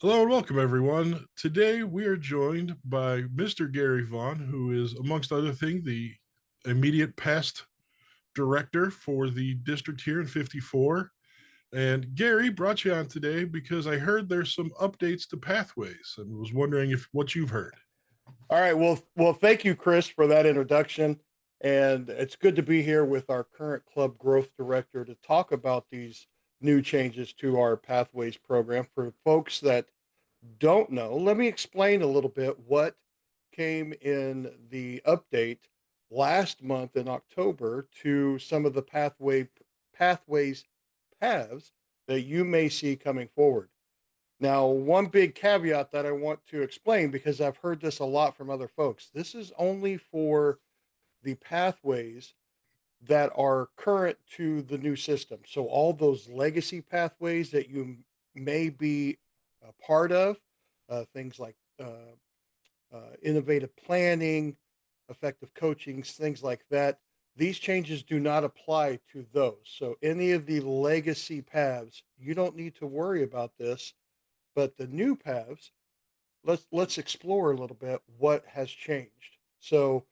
Hello and welcome, everyone. Today we are joined by Mr. Gary Vaughn, who is, amongst other things, the immediate past director for the district here in 54. And Gary brought you on today because I heard there's some updates to Pathways and was wondering if what you've heard. All right. Well, thank you, Chris, for that introduction. And it's good to be here with our current club growth director to talk about these new changes to our Pathways program. For folks that don't know, let me explain a little bit what came in the update last month in October to some of the pathways paths that you may see coming forward. Now, one big caveat that I want to explain, because I've heard this a lot from other folks, this is only for the pathways that are current to the new system. So, all those legacy pathways that you may be a part of, things like innovative planning, effective coaching, things like that, these changes do not apply to those. So, any of the legacy paths, you don't need to worry about this, but the new paths, let's explore a little bit what has changed. So,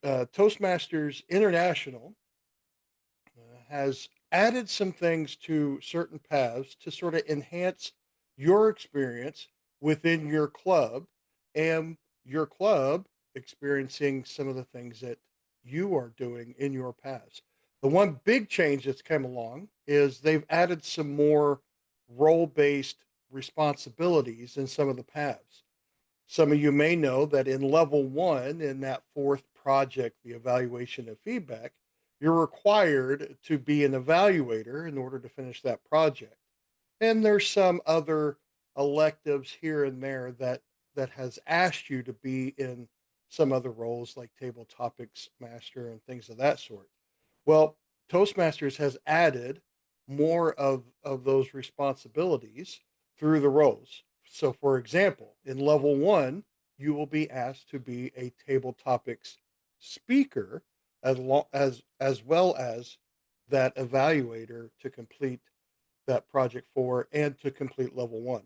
Toastmasters International has added some things to certain paths to sort of enhance your experience within your club and your club experiencing some of the things that you are doing in your paths. The one big change that's come along is they've added some more role based responsibilities in some of the paths. Some of you may know that in level one, in that fourth project, the evaluation and feedback, you're required to be an evaluator in order to finish that project. And there's some other electives here and there that has asked you to be in some other roles like table topics master and things of that sort. Well, Toastmasters has added more of those responsibilities through the roles. So, for example, in level one, you will be asked to be a table topics speaker as well as that evaluator to complete that project for and to complete level one.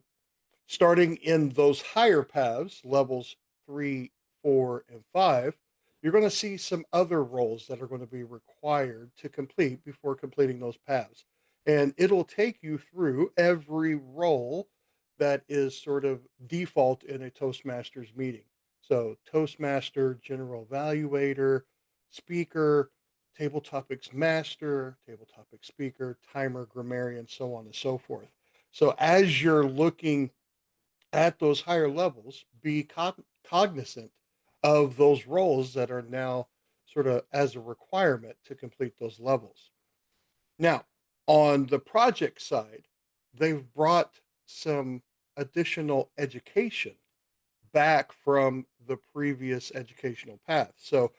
Starting in those higher paths, levels three, four, and five, you're going to see some other roles that are going to be required to complete before completing those paths. And it'll take you through every role that is sort of default in a Toastmasters meeting. So, Toastmaster, General Evaluator, Speaker, Table Topics Master, Table Topics Speaker, Timer, Grammarian, so on and so forth. So, as you're looking at those higher levels, be cognizant of those roles that are now sort of as a requirement to complete those levels. Now, on the project side, they've brought some additional education back from the previous educational path. So,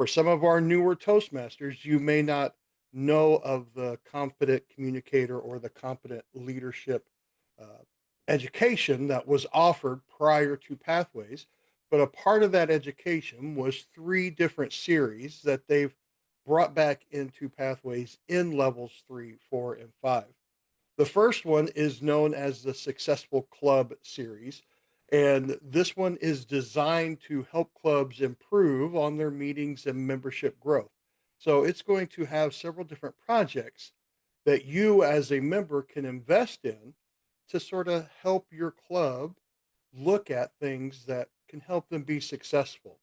for some of our newer Toastmasters, you may not know of the competent communicator or the competent leadership uh, education that was offered prior to Pathways. But a part of that education was three different series that they've brought back into Pathways in levels three, four, and five. The first one is known as the Successful Club series. And this one is designed to help clubs improve on their meetings and membership growth. So it's going to have several different projects that you, as a member, can invest in to sort of help your club look at things that can help them be successful.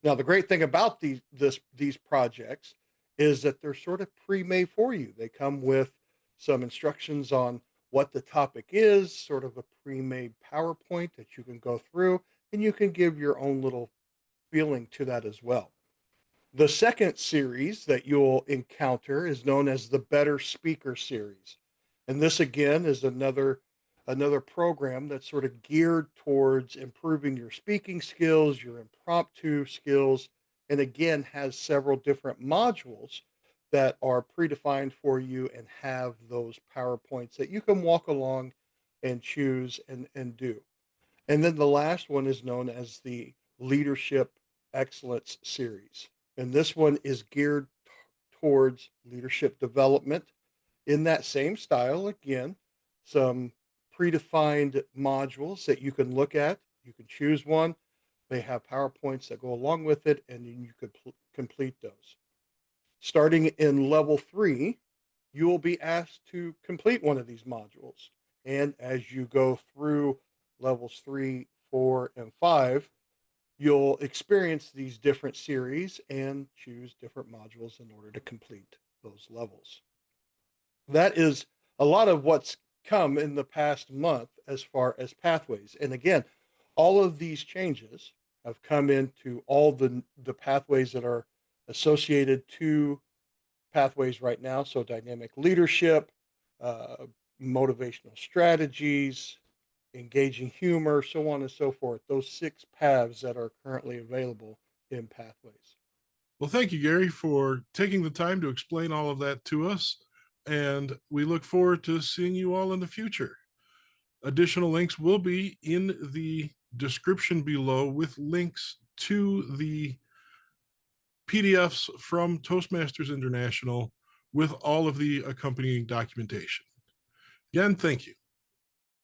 Now, the great thing about these projects is that they're sort of pre-made for you. They come with some instructions on what the topic is, sort of a pre-made PowerPoint that you can go through, and you can give your own little feeling to that as well. The second series that you'll encounter is known as the Better Speaker series. And this again is another program that's sort of geared towards improving your speaking skills, your impromptu skills, and again has several different modules that are predefined for you and have those PowerPoints that you can walk along and choose and do. And then the last one is known as the Leadership Excellence Series. And this one is geared towards leadership development in that same style. Again, some predefined modules that you can look at. You can choose one. They have PowerPoints that go along with it, and then you could complete those. Starting in level 3, you will be asked to complete one of these modules. And as you go through levels 3, 4, and 5, you'll experience these different series and choose different modules in order to complete those levels. That is a lot of what's come in the past month as far as pathways. And again, all of these changes have come into all the pathways that are associated to pathways right now. So dynamic leadership, uh, motivational strategies, engaging humor, so on and so forth. Those 6 paths that are currently available in pathways. Well, thank you, Gary, for taking the time to explain all of that to us. And we look forward to seeing you all in the future. Additional links will be in the description below with links to the PDFs from Toastmasters International with all of the accompanying documentation. Again, thank you.